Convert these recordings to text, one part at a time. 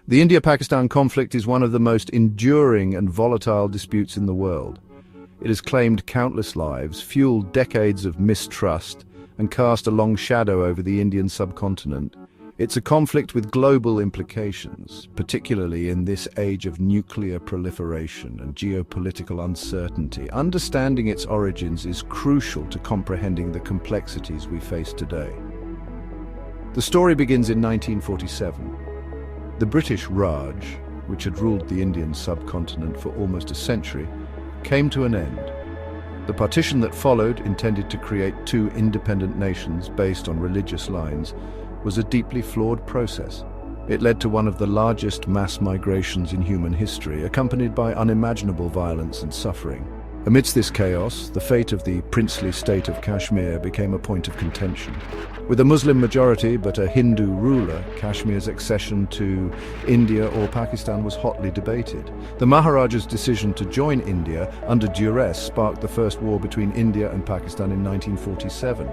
The India-Pakistan conflict is one of the most enduring and volatile disputes in the world. It has claimed countless lives, fueled decades of mistrust, and cast a long shadow over the Indian subcontinent. It's a conflict with global implications, particularly in this age of nuclear proliferation and geopolitical uncertainty. Understanding its origins is crucial to comprehending the complexities we face today. The story begins in 1947. The British Raj, which had ruled the Indian subcontinent for almost a century, came to an end. The partition that followed, intended to create two independent nations based on religious lines, was a deeply flawed process. It led to one of the largest mass migrations in human history, accompanied by unimaginable violence and suffering. Amidst this chaos, the fate of the princely state of Kashmir became a point of contention. With a Muslim majority but a Hindu ruler, Kashmir's accession to India or Pakistan was hotly debated. The Maharaja's decision to join India under duress sparked the first war between India and Pakistan in 1947.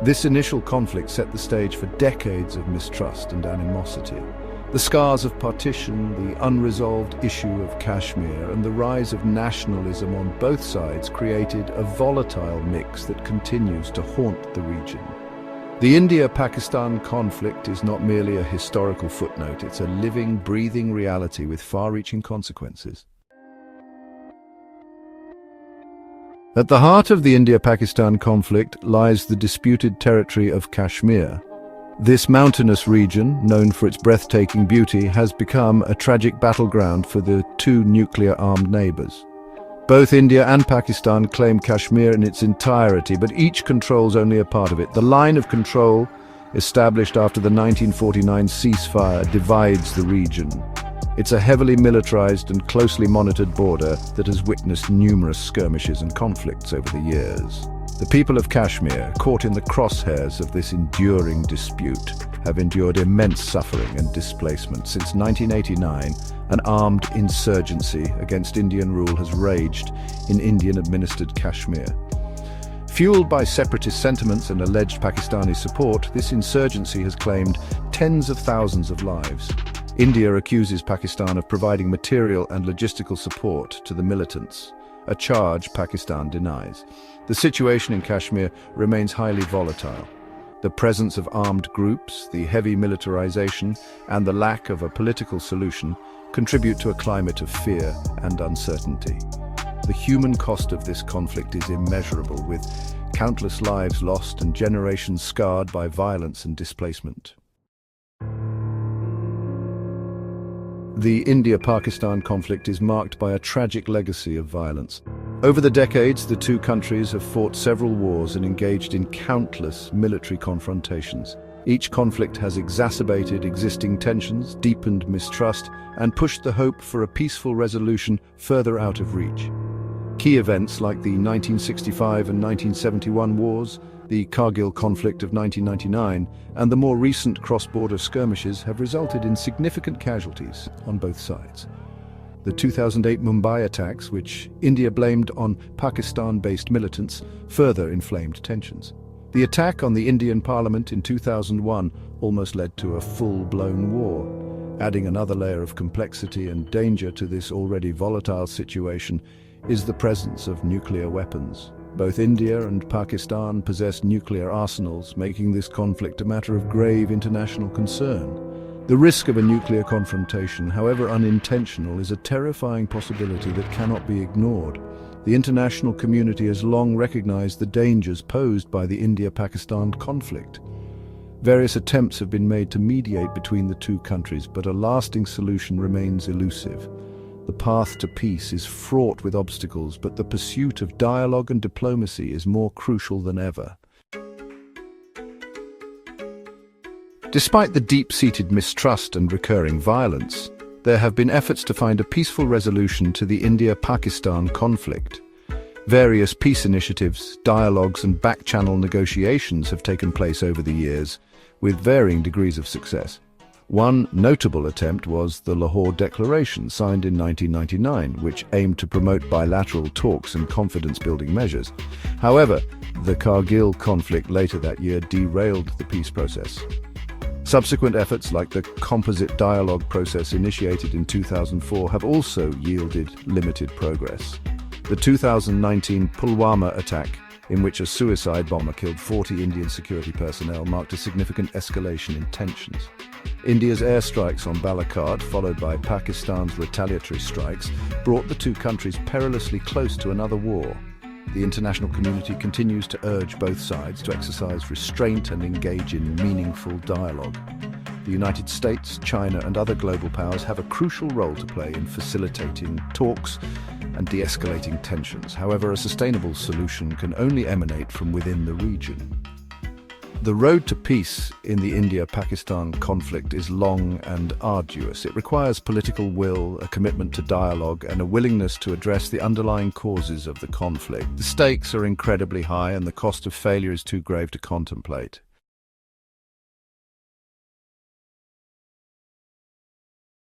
This initial conflict set the stage for decades of mistrust and animosity. The scars of partition, the unresolved issue of Kashmir, and the rise of nationalism on both sides created a volatile mix that continues to haunt the region. The India-Pakistan conflict is not merely a historical footnote, it's a living, breathing reality with far-reaching consequences. At the heart of the India-Pakistan conflict lies the disputed territory of Kashmir. This mountainous region, known for its breathtaking beauty, has become a tragic battleground for the two nuclear-armed neighbors. Both India and Pakistan claim Kashmir in its entirety, but each controls only a part of it. The line of control, established after the 1949 ceasefire, divides the region. It's a heavily militarized and closely monitored border that has witnessed numerous skirmishes and conflicts over the years. The people of Kashmir, caught in the crosshairs of this enduring dispute, have endured immense suffering and displacement. Since 1989, an armed insurgency against Indian rule has raged in Indian-administered Kashmir. Fueled by separatist sentiments and alleged Pakistani support, this insurgency has claimed tens of thousands of lives. India accuses Pakistan of providing material and logistical support to the militants, a charge Pakistan denies. The situation in Kashmir remains highly volatile. The presence of armed groups, the heavy militarization, and the lack of a political solution contribute to a climate of fear and uncertainty. The human cost of this conflict is immeasurable, with countless lives lost and generations scarred by violence and displacement. The India-Pakistan conflict is marked by a tragic legacy of violence. Over the decades, the two countries have fought several wars and engaged in countless military confrontations. Each conflict has exacerbated existing tensions, deepened mistrust, and pushed the hope for a peaceful resolution further out of reach. Key events like the 1965 and 1971 wars, the Kargil conflict of 1999, and the more recent cross-border skirmishes have resulted in significant casualties on both sides. The 2008 Mumbai attacks, which India blamed on Pakistan-based militants, further inflamed tensions. The attack on the Indian Parliament in 2001 almost led to a full-blown war. Adding another layer of complexity and danger to this already volatile situation is the presence of nuclear weapons. Both India and Pakistan possess nuclear arsenals, making this conflict a matter of grave international concern. The risk of a nuclear confrontation, however unintentional, is a terrifying possibility that cannot be ignored. The international community has long recognized the dangers posed by the India-Pakistan conflict. Various attempts have been made to mediate between the two countries, but a lasting solution remains elusive. The path to peace is fraught with obstacles, but the pursuit of dialogue and diplomacy is more crucial than ever. Despite the deep-seated mistrust and recurring violence, there have been efforts to find a peaceful resolution to the India-Pakistan conflict. Various peace initiatives, dialogues, and back-channel negotiations have taken place over the years, with varying degrees of success. One notable attempt was the Lahore Declaration, signed in 1999, which aimed to promote bilateral talks and confidence-building measures. However, the Kargil conflict later that year derailed the peace process. Subsequent efforts like the composite dialogue process initiated in 2004 have also yielded limited progress. The 2019 Pulwama attack, in which a suicide bomber killed 40 Indian security personnel, marked a significant escalation in tensions. India's airstrikes on Balakot, followed by Pakistan's retaliatory strikes, brought the two countries perilously close to another war. The international community continues to urge both sides to exercise restraint and engage in meaningful dialogue. The United States, China, and other global powers have a crucial role to play in facilitating talks and de-escalating tensions. However, a sustainable solution can only emanate from within the region. The road to peace in the India-Pakistan conflict is long and arduous. It requires political will, a commitment to dialogue, and a willingness to address the underlying causes of the conflict. The stakes are incredibly high, and the cost of failure is too grave to contemplate.